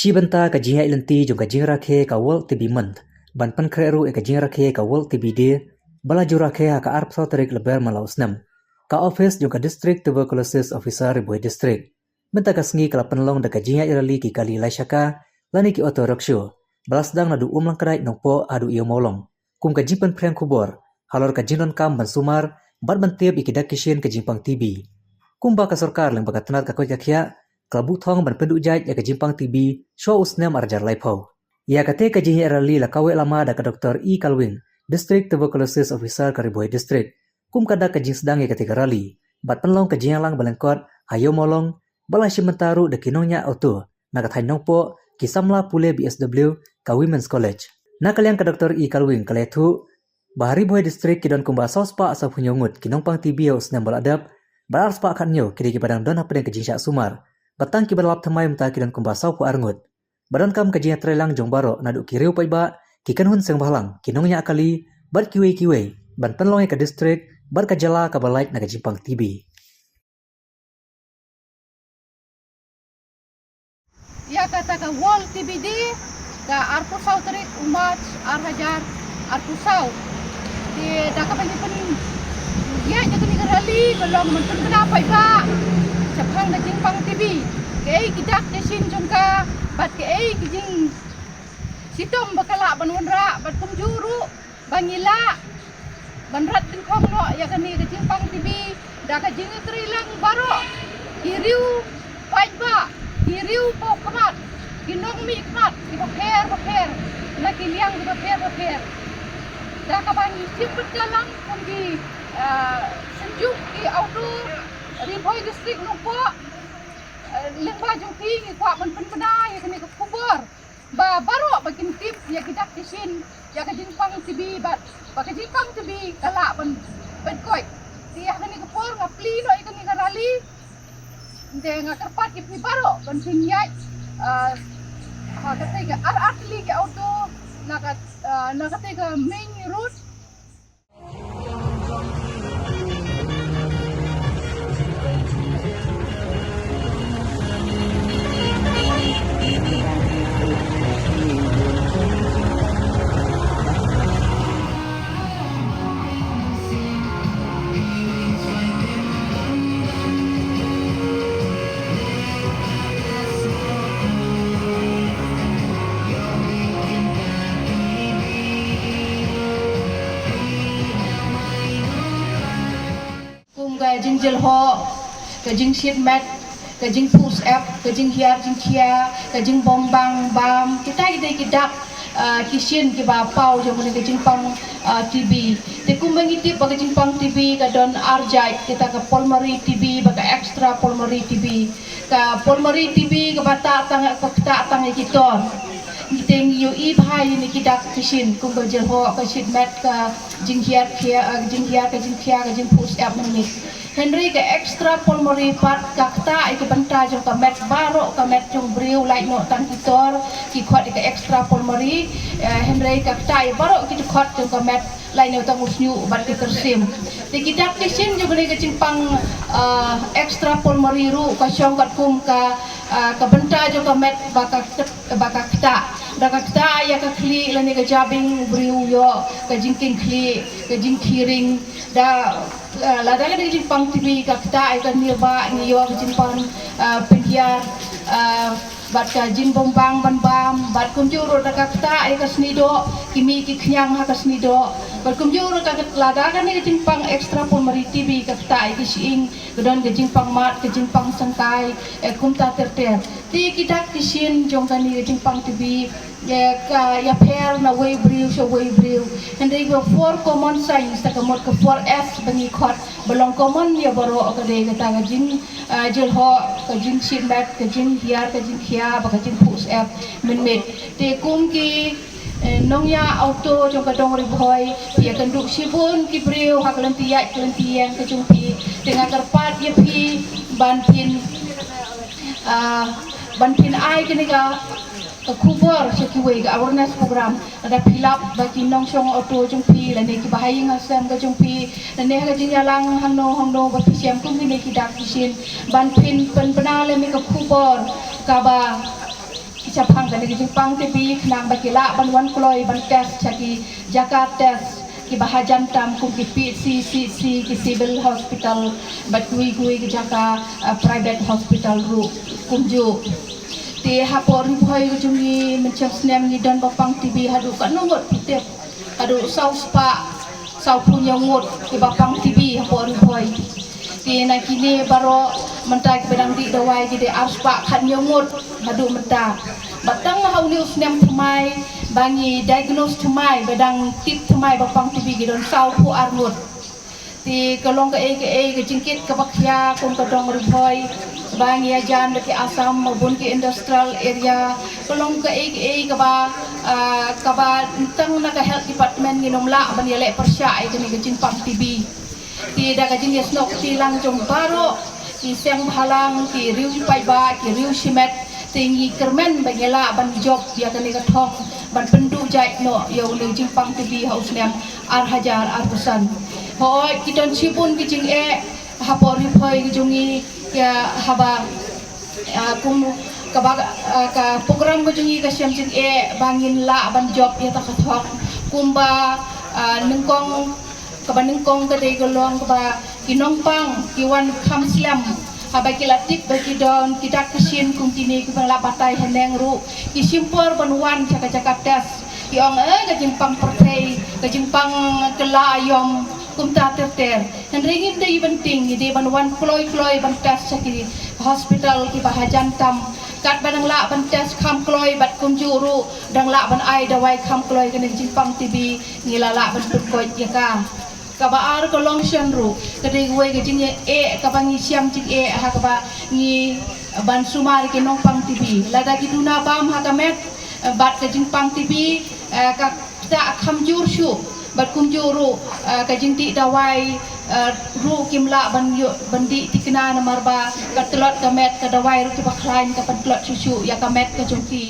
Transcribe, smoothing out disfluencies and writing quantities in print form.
Shibanta ka jinga ilanti jong ka jinga rakhe ka World TB Month. Ban pan kreru ka jinga rakhe ka World TB Day. Bala jura rakhe ka arp sa tarik lebar malausnam. Ka office jong ka District Tuberculosis Officer Ribuai District. Benta ka sengi kala penlong da ka jinga irali ki kali laishaka lani ki oto rakshu. Balasdang na du lang kadai nongpo adu iyo molong. Kum ka jimpan preng kubor. Halor ka jinon kam ban sumar bat ban tiap ikidak kishin ka jimpang TB. Kumba ka sorkar lang baka tenat ka koi ka kya Kelabu thong ban penduk jait ya ke jimpang TB show usnem arjar laipau. Ya kate ka jinhi erali la kawe lama da ka Dr. E. Kalwing, District Tuberculosis Officer ka Ribuai District. Kum kada ka jing sedang ya kate rali. Bat penlong ka jingang lang balengkot, hayo molong, balang simentaru da kinongnya auto. Na ka thainong po, kisamla pule BSW ka Women's College. Na kaliang ka Dr. E. Kalwing kalethu, bahari Ribuai District kidon kumba sospa asa punyongut kinongpang TB ya usnem baladap, balar spa kanyo kiri ki badang don hapedeng ka jingsyak sumar. Batang ki balap thamai mta kidan kumbasau ku arngut. Badan kam kajian trelang jong baro nadu kiriu paiba kikan hun seng balang kinongnya akali bar kiwe ban penlong ka district bar ka jala ka balait na jimpang TB. Ya kata ka World TBD ka arpusau terik umat arhajar arpusau di daka pen ya jadi rali belum mentun kenapa iba Sapang na jimpang TB, kay kidak kesin jongka, bat kay kijing sitom bakala banunra, bat kumjuru, bangila, banrat din kongno, ya kani ke jimpang TB, daka jingi trilang baro, kiriu paiba, kiriu pau kamat, kinong mi kamat, baper, na kiliang baper, daka bangi sipet jalang kumdi senjuk ki auto. Ribuai District nupo lengba jungki kwa man penpena ya kini kubur ba baro bakin tip ya kidak kisin ya ka jimpang TB bat ba ka jimpang TB kala ban koi dia kini kubur ngapli no ikani karali de ngakarpat ipi baro ban sinyai ha katega atli ke auto nakatega main route. Kajing jelho, kajing sheet mat, kajing push up, kajing hiar, kajing kia, kajing bombang bam, kita kidak kisin kiba pau jong kajing pang TB. Tekum mengitip bagi kajing pang TB kadon arjai kita ke pulmonary TB bagi extra pulmonary TB. Ke pulmonary TB ke bata tang kiton. Kita yu ibhai ni kidak kisin kum jelho ke sheet mat ke jing hiar kajing kia, kajing push up ni. Henry ke extra pulmonary part kakta ke banta jong ka met baro ka met jong briu like no tan kitor ki khot ke extra pulmonary Henry kakta baro ki khot jong ka met like no tang usnyu bat ke tersim te kidak kisin jong ke cimpang extra pulmonary ru ka syong kat kum ka banta jong ka met bakakta dakakta ya ka kli lani ka jabing briu yo ka jingking kli ka jingkiring da lada ka jimpang TB kakta ikan nirba niyo ka jimpang penhiar bat ka jin bombang bam bat kumjuro da kakta ka snido kimi ki knyang ha ka snido bat kumjuro ka lada ka ni jimpang extra pulmonary TB kakta ki siing gedon ka jimpang mat ka jimpang sangkai kumta terter ti kidak kisin jong ka ni jimpang TB ya pair na way briu and go 4 common signs ta kamot ka 4F bangi khot belong common ya baro ka de ka ta jing jelho ka jing shin mat ka jing hiar ka jing khia ba ka jing push F min te kum ki nongya auto jong ka dong Ribuai ya kan duk sibun ki briu ha kelentia kelentian ka jumpi dengan kerpat ya pi banpin ai kini ka kubur sekiwe ke awareness program ada pilap bagi nongsong auto jumpi dan neki bahaya ngasam ke jumpi dan neki ka jinyalang hangno bagi siam kum ni neki dak kisin ban pin penale mi ke kubur kaba capang kan ke Jepang TV nang bakila ban wan kloi ban test chaki Jakarta ki bahajan tam kum ki PCC ki civil hospital bat kui ke Jaka private hospital ru kumju ti hapor phoi ku jungi mencap snem ni dan bapang TV hadu kan ngot pitep hadu sau spa sau punya ngot ki bapang TV hapor phoi ti na kini baro mentai ke bedang di dawai jadi arspa khan ngot hadu menta batang hau news nem thmai bangi diagnose thmai bedang tip thmai bapang TV gidon sau pu arngot ti kalong ke jingkit ke bakya kun ka dong ripoi bangi ajan ke Asam maupun ke industrial area kalong ke ba tang na ka health department nginom la ban yele persya ai ke Jingpang TV ti da ka jing yesnok ti lang jong baro ki seng halang ki riu pai ba ki riu simet tinggi kermen bangela ban job dia kan ka thong ban pendu jai no yo le Jingpang TV haus nem ar hajar ar pesan hoi kiton sipun ki jing hapor hoi jungi ya haba kum ka program jungi ka siam jing bangin la ban job ya ta thok kumba nengkong kabanengkong ka de golong ka kinong pang kiwan kham slam haba kilatik bagi don kita kesin kum kini ku la patai heneng ru ki simpor ban wan caka tes ki ong ka Jingpang pertei ka Jingpang kela ayom kum ta ter ringin dei penting di ban wan kloi ban tes sakini hospital ki bahajan tam kat badang la ban tes kham kloi bat kum juru dang la ban ai dawai kham kloi kan Jingpang TV ngilala ban koi ya ka baar ko long shan ru kadai gue ke jing ka bangi siam jing ha ka ba ni ban sumar ke Nongpang TV lada ki duna bam ha ka met bat ke Jingpang TV ka ta kham jur shu bat kum juru ka jing ti dawai ru kimla ban di tikna na marba ka telot ka met ka dawai ru ki baklain ka pan telot susu ya ka met ka jongki